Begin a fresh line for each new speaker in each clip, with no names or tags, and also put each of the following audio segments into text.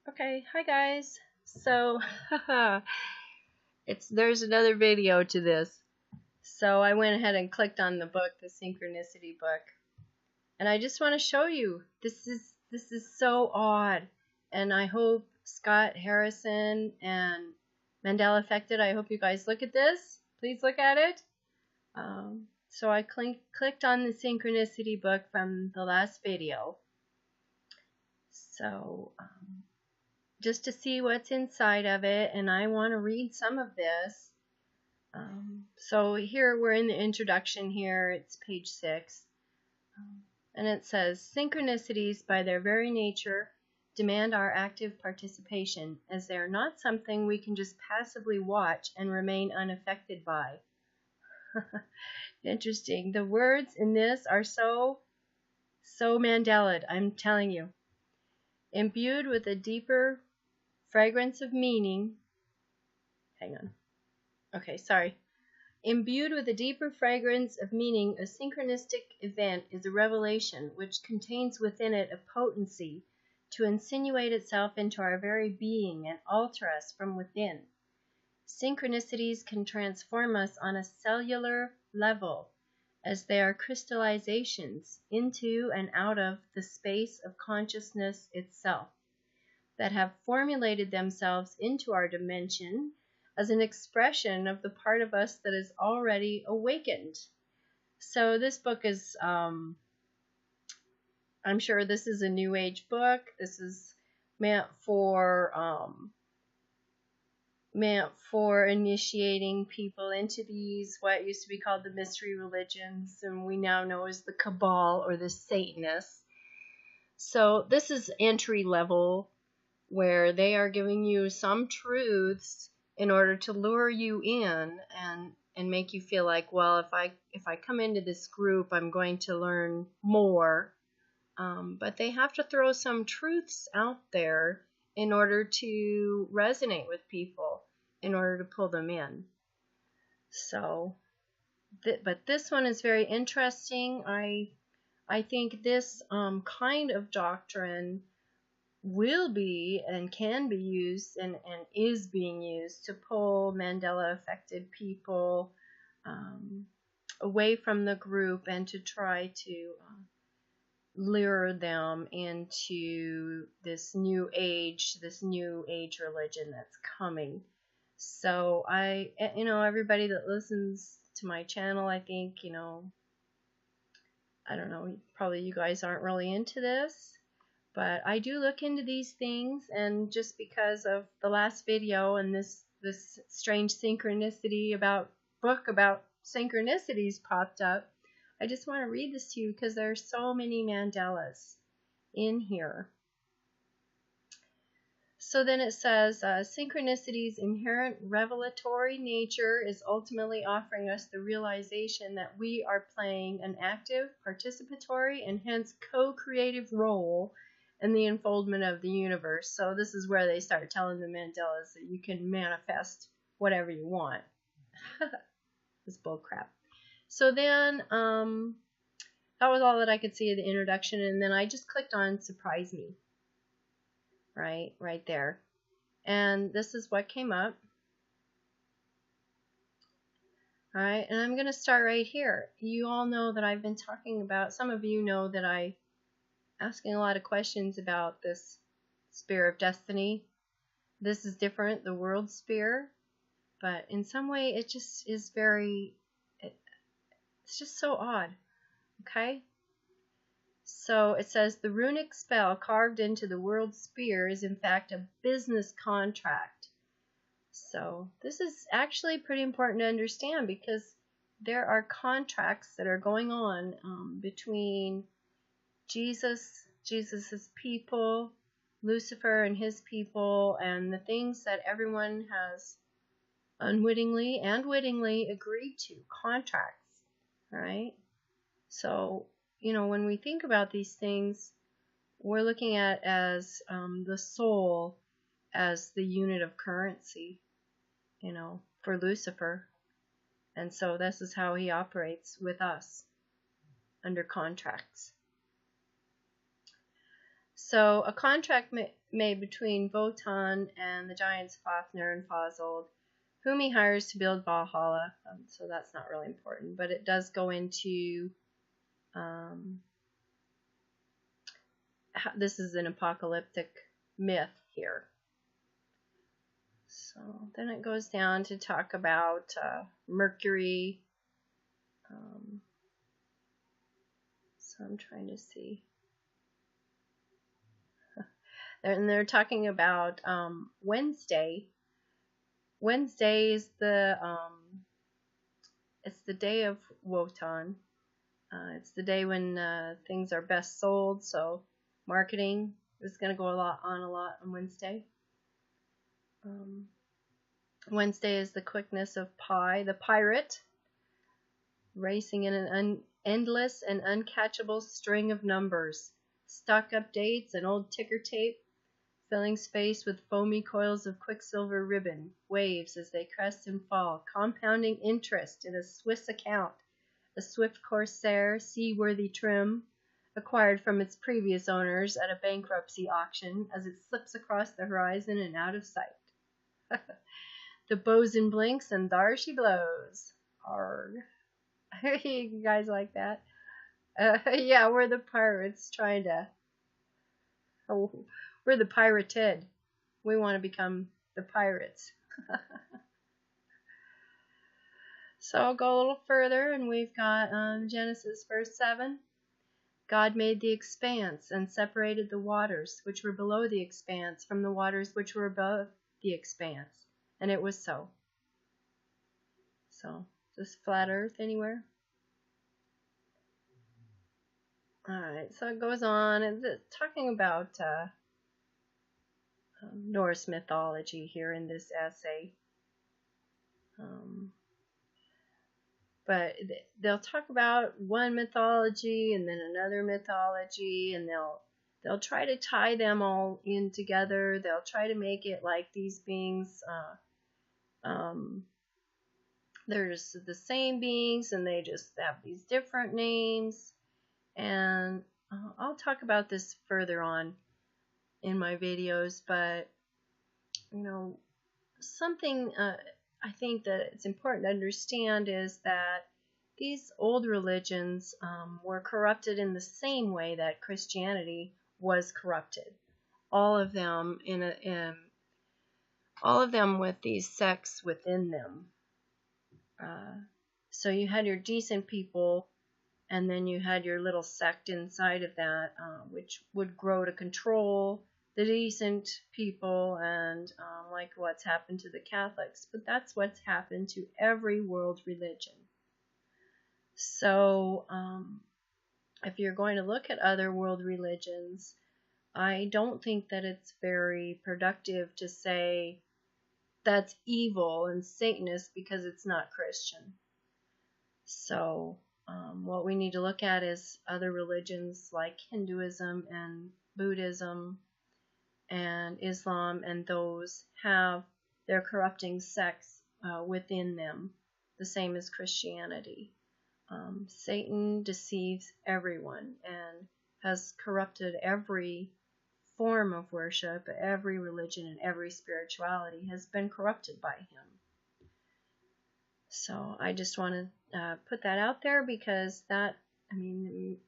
Okay, hi guys. So, there's another video to this. So I went ahead and clicked on the book, the Synchronicity Book, and I just want to show you. This is so odd, and I hope Scott Harrison and Mandela Affected. I hope you guys look at this. Please look at it. So I clicked on the Synchronicity Book from the last video. So. Just to see what's inside of it, and I want to read some of this. So here we're in the introduction here, it's page 6, and it says, synchronicities by their very nature demand our active participation, as they are not something we can just passively watch and remain unaffected by. Interesting. The words in this are so Mandela, I'm telling you. Imbued with a deeper fragrance of meaning, Imbued with a deeper fragrance of meaning, a synchronistic event is a revelation which contains within it a potency to insinuate itself into our very being and alter us from within. Synchronicities can transform us on a cellular level, as they are crystallizations into and out of the space of consciousness itself, that have formulated themselves into our dimension as an expression of the part of us that is already awakened. So this book is, I'm sure this is a New Age book. This is meant for initiating people into these, what used to be called the mystery religions, and we now know as the Cabal or the Satanists. So this is entry level, where they are giving you some truths in order to lure you in and make you feel like, well, if I come into this group, I'm going to learn more. But they have to throw some truths out there in order to resonate with people, in order to pull them in. So, but this one is very interesting. I think this kind of doctrine will be and can be used and is being used to pull Mandela affected people away from the group and to try to lure them into this new age religion that's coming. So everybody that listens to my channel, I think, I don't know, probably you guys aren't really into this. But I do look into these things, and just because of the last video and this strange synchronicity book about synchronicities popped up, I just want to read this to you because there are so many Mandelas in here. So then it says, synchronicity's inherent revelatory nature is ultimately offering us the realization that we are playing an active, participatory, and hence co-creative role in the unfoldment of the universe. So this is where they start telling the Mandelas that you can manifest whatever you want. This bull crap. So then, that was all that I could see of the introduction, and then I just clicked on Surprise Me. Right there. And this is what came up. Alright, and I'm going to start right here. You all know that I've been talking about, some of you know that I asking a lot of questions about this spear of destiny. This is different, the world spear, but in some way it just is it's just so odd. Okay? So it says the runic spell carved into the world spear is in fact a business contract. So this is actually pretty important to understand, because there are contracts that are going on between Jesus's people, Lucifer and his people, and the things that everyone has unwittingly and wittingly agreed to, contracts, right? So, when we think about these things, we're looking at as the soul as the unit of currency, for Lucifer. And so this is how he operates with us, under contracts. So a contract made between Wotan and the giants Fafnir and Fasold, whom he hires to build Valhalla. So that's not really important, but it does go into this is an apocalyptic myth here. So then it goes down to talk about Mercury. So I'm trying to see. And they're talking about Wednesday. Wednesday is it's the day of Wotan. It's the day when things are best sold. So marketing is going to go a lot on Wednesday. Wednesday is the quickness of pi, the pirate, racing in an endless and uncatchable string of numbers, stock-up dates and old ticker tape, filling space with foamy coils of quicksilver ribbon, waves as they crest and fall, compounding interest in a Swiss account, a swift corsair, seaworthy trim, acquired from its previous owners at a bankruptcy auction as it slips across the horizon and out of sight. The bosun blinks and there she blows. Arg. You guys like that? Yeah, we're the pirates trying to... Oh, we're the pirated. We want to become the pirates. So I'll go a little further, and we've got Genesis verse 7. God made the expanse and separated the waters which were below the expanse from the waters which were above the expanse. And it was so. So, this flat earth anywhere? Alright, so it goes on, and it's talking about Norse mythology here in this essay. But they'll talk about one mythology and then another mythology, and they'll try to tie them all in together. They'll try to make it like these beings, there's the same beings, and they just have these different names. And I'll talk about this further on in my videos, but something I think that it's important to understand is that these old religions were corrupted in the same way that Christianity was corrupted. All of them all of them with these sects within them. So you had your decent people, and then you had your little sect inside of that, which would grow to control the decent people, and like what's happened to the Catholics. But that's what's happened to every world religion. So if you're going to look at other world religions, I don't think that it's very productive to say that's evil and Satanist because it's not Christian. So what we need to look at is other religions like Hinduism and Buddhism and Islam, and those have their corrupting sects within them, the same as Christianity. Satan deceives everyone and has corrupted every form of worship. Every religion and every spirituality has been corrupted by him. So I just want to put that out there, because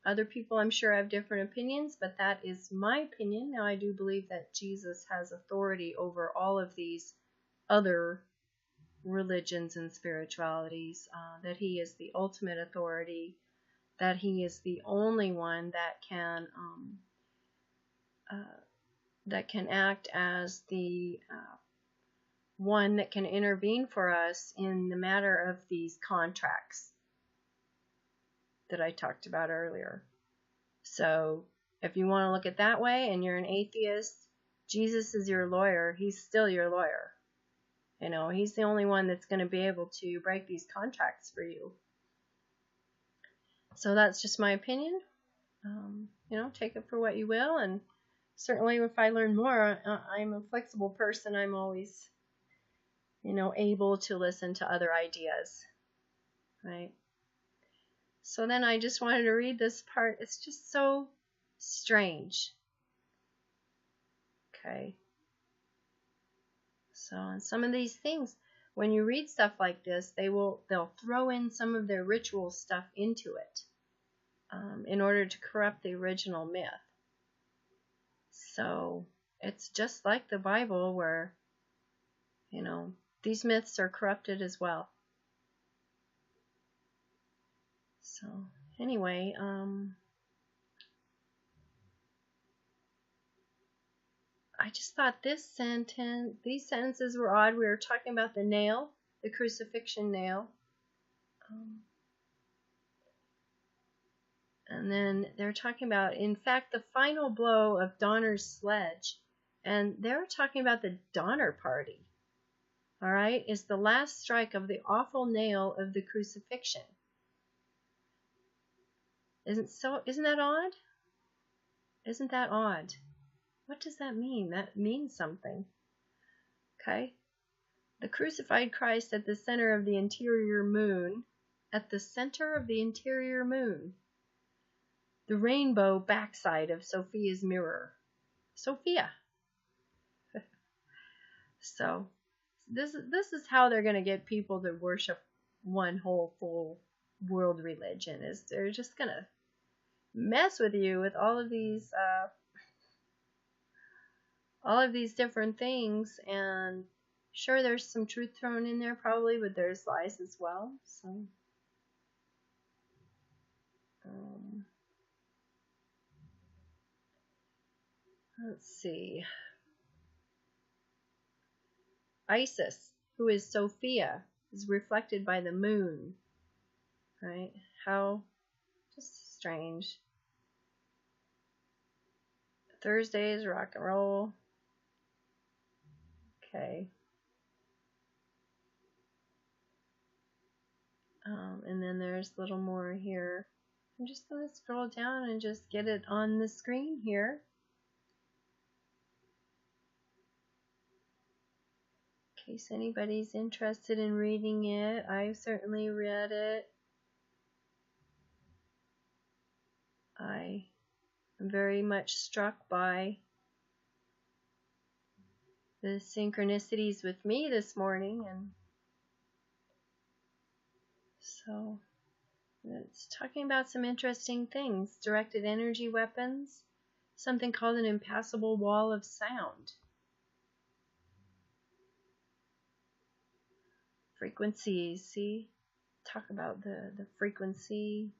other people I'm sure have different opinions, but that is my opinion. Now, I do believe that Jesus has authority over all of these other religions and spiritualities, that he is the ultimate authority, that he is the only one that can act as the one that can intervene for us in the matter of these contracts that I talked about earlier. So if you want to look at that way and you're an atheist, Jesus is your lawyer. He's still your lawyer. He's the only one that's going to be able to break these contracts for you. So that's just my opinion. Take it for what you will. And certainly if I learn more, I'm a flexible person. I'm always, able to listen to other ideas. Right? So then I just wanted to read this part. It's just so strange. Okay. So, and some of these things, when you read stuff like this, they'll throw in some of their ritual stuff into it in order to corrupt the original myth. So it's just like the Bible where, these myths are corrupted as well. So anyway, I just thought these sentences were odd. We were talking about the nail, the crucifixion nail. And then they're talking about, in fact, the final blow of Donner's sledge. And they're talking about the Donner Party. All right, is the last strike of the awful nail of the crucifixion. Isn't that odd? Isn't that odd? What does that mean? That means something. Okay. The crucified Christ at the center of the interior moon. At the center of the interior moon. The rainbow backside of Sophia's mirror. Sophia. So this is how they're going to get people to worship one whole full world religion, is they're just going to mess with you with all of these different things. And sure, there's some truth thrown in there probably, but there's lies as well. So let's see. Isis, who is Sophia, is reflected by the moon. Right? How just strange. Thursdays, rock and roll. Okay. And then there's a little more here. I'm just going to scroll down and just get it on the screen here. In case anybody's interested in reading it. I've certainly read it. I am very much struck by the synchronicities with me this morning, and so it's talking about some interesting things. Directed energy weapons, something called an impassable wall of sound. Frequencies, see? Talk about the frequency.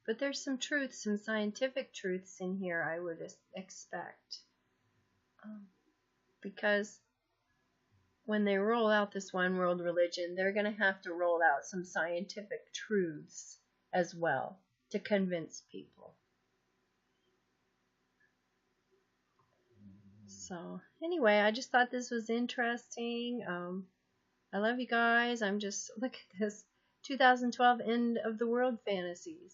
But there's some truths, some scientific truths in here, I would expect. Because when they roll out this one world religion, they're going to have to roll out some scientific truths as well to convince people. So anyway, I just thought this was interesting. I love you guys. I'm just, look at this, 2012 end of the world fantasies.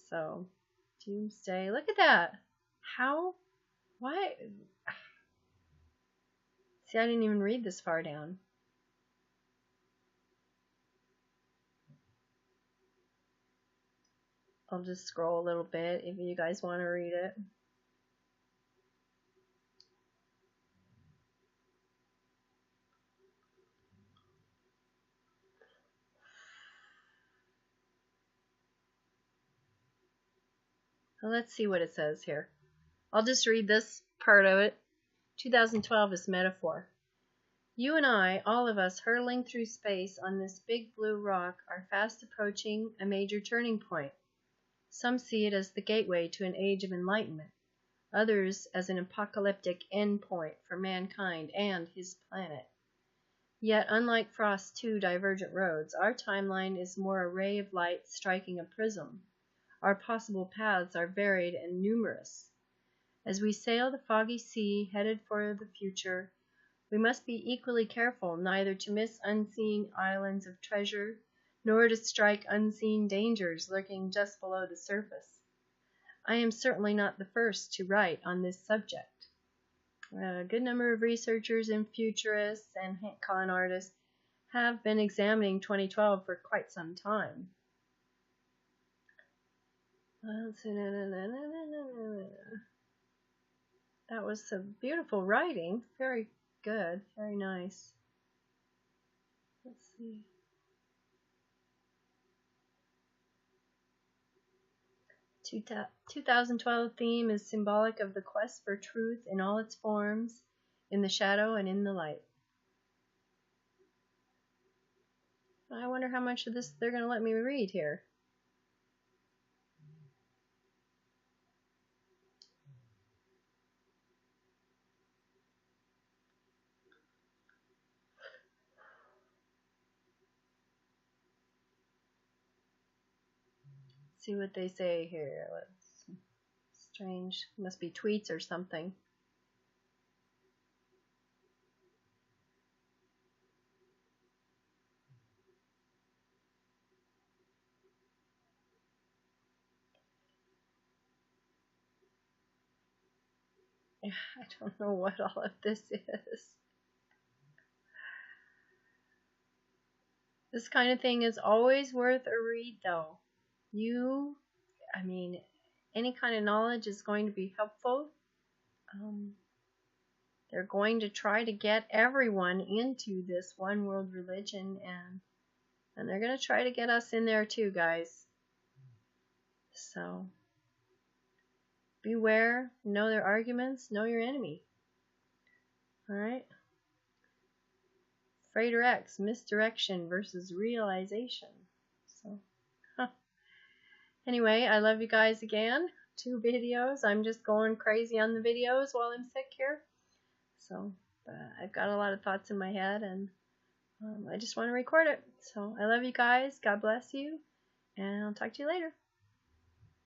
So, doomsday. Look at that. How? Why? See, I didn't even read this far down. I'll just scroll a little bit if you guys want to read it. Well, let's see what it says here. I'll just read this part of it. 2012 is metaphor. You and I, all of us hurtling through space on this big blue rock, are fast approaching a major turning point. Some see it as the gateway to an age of enlightenment, others as an apocalyptic end point for mankind and his planet. Yet, unlike Frost's two divergent roads, our timeline is more a ray of light striking a prism. Our possible paths are varied and numerous. As we sail the foggy sea headed for the future, we must be equally careful neither to miss unseen islands of treasure, nor to strike unseen dangers lurking just below the surface. I am certainly not the first to write on this subject. A good number of researchers and futurists and con artists have been examining 2012 for quite some time. That was some beautiful writing. Very good. Very nice. Let's see. The 2012 theme is symbolic of the quest for truth in all its forms, in the shadow and in the light. I wonder how much of this they're going to let me read here. See what they say here. Let's, strange. Must be tweets or something. I don't know what all of this is. This kind of thing is always worth a read, though. Any kind of knowledge is going to be helpful. They're going to try to get everyone into this one world religion, and they're going to try to get us in there too, guys. So beware, know their arguments, know your enemy. Alright? Freighter X, misdirection versus realization. So, anyway, I love you guys again. 2 videos. I'm just going crazy on the videos while I'm sick here. So, I've got a lot of thoughts in my head, and I just want to record it. So, I love you guys. God bless you, and I'll talk to you later.